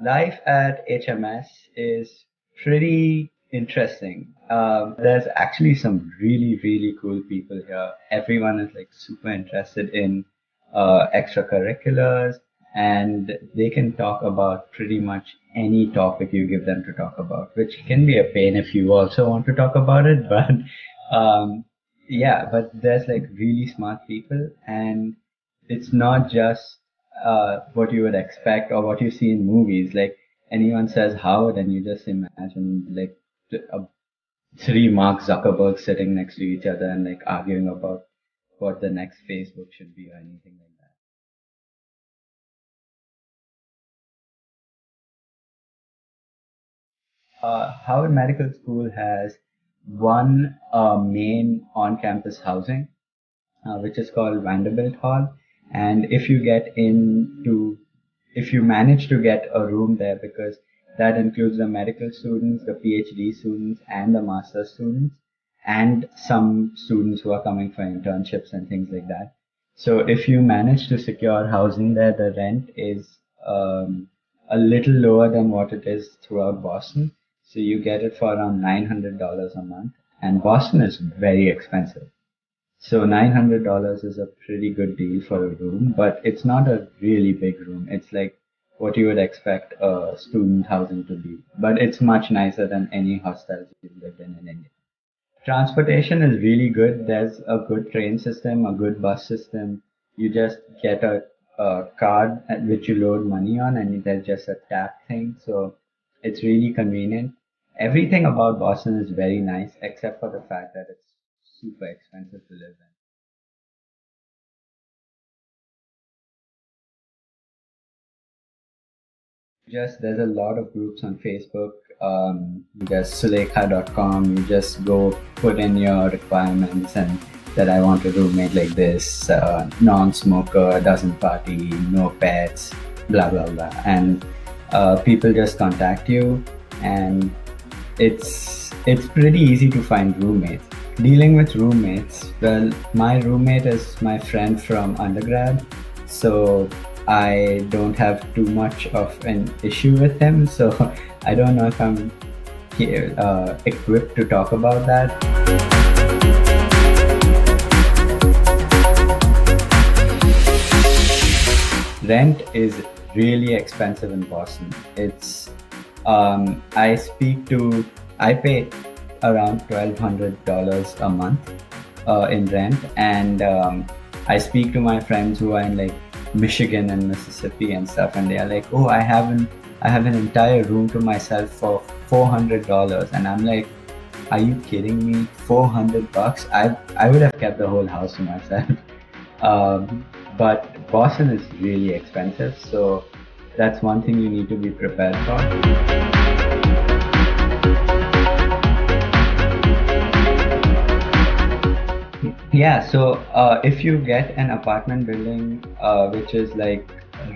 Life at HMS is pretty interesting. There's actually some really, really cool people here. Everyone is like super interested in extracurriculars, and they can talk about pretty much any topic you give them to talk about, which can be a pain if you also want to talk about it. But um, yeah, but there's like really smart people, and it's not just what you would expect or what you see in movies. Like anyone says Howard, and you just imagine like three Mark Zuckerberg sitting next to each other and like arguing about what the next Facebook should be or anything like that. Howard Medical School has one main on-campus housing, which is called Vanderbilt Hall. And if you manage to get a room there, because that includes the medical students, the PhD students, and the master students, and some students who are coming for internships and things like that. So if you manage to secure housing there, the rent is a little lower than what it is throughout Boston. So you get it for around $900 a month, and Boston is very expensive. So $900 is a pretty good deal for a room, but it's not a really big room. It's like what you would expect a student housing to be, but it's much nicer than any hostels you've lived in India. Transportation is really good. There's a good train system, a good bus system. You just get a card at which you load money on, and there's just a tap thing. So it's really convenient. Everything about Boston is very nice, except for the fact that it's super expensive to live in. Just there's a lot of groups on Facebook. There's Sulekha.com. You just go put in your requirements and that I want a roommate like this, non-smoker, doesn't party, no pets, blah blah blah, and people just contact you, and it's pretty easy to find roommates. Dealing with roommates, well, my roommate is my friend from undergrad, so I don't have too much of an issue with him. So I don't know if I'm equipped to talk about that. Rent is really expensive in Boston. I I pay around $1,200 a month in rent, and I speak to my friends who are in like Michigan and Mississippi and stuff, and they are like, "Oh, I have an entire room to myself for $400," and I'm like, "Are you kidding me? $400? I would have kept the whole house to myself." But Boston is really expensive, so that's one thing you need to be prepared for. Yeah, so if you get an apartment building which is like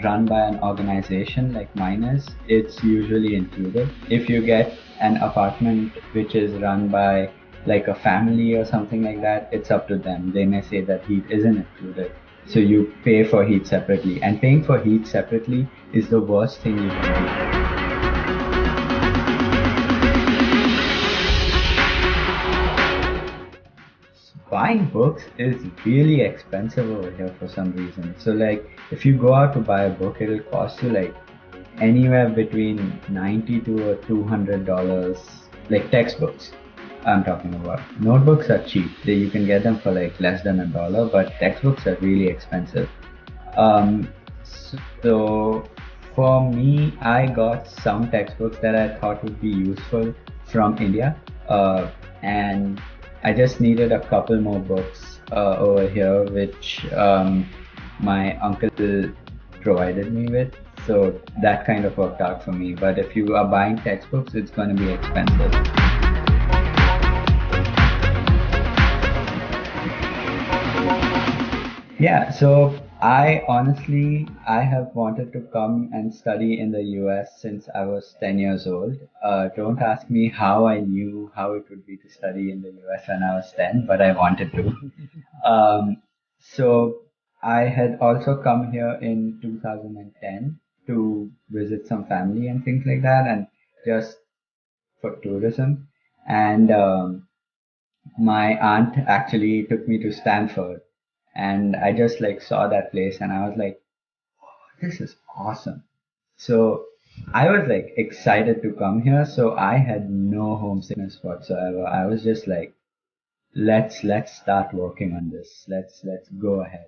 run by an organization like mine is, it's usually included. If you get an apartment which is run by like a family or something like that, it's up to them. They may say that heat isn't included. So you pay for heat separately. And paying for heat separately is the worst thing you can do. Buying books is really expensive over here for some reason. So like if you go out to buy a book, it'll cost you like anywhere between 90 to $200, like textbooks. I'm talking about. Notebooks are cheap. You can get them for like less than $1, but textbooks are really expensive. Um, so for me, I got some textbooks that I thought would be useful from India, and I just needed a couple more books over here, which my uncle provided me with. So that kind of worked out for me. But if you are buying textbooks, it's going to be expensive. Yeah, so I have wanted to come and study in the US since I was 10 years old. Don't ask me how I knew how it would be to study in the US when I was 10, but I wanted to. So I had also come here in 2010, to visit some family and things like that, and just for tourism. And my aunt actually took me to Stanford, and I just like saw that place, and I was like, this is awesome. So I was like excited to come here. So I had no homesickness whatsoever. I was just like, let's start working on this. Let's go ahead.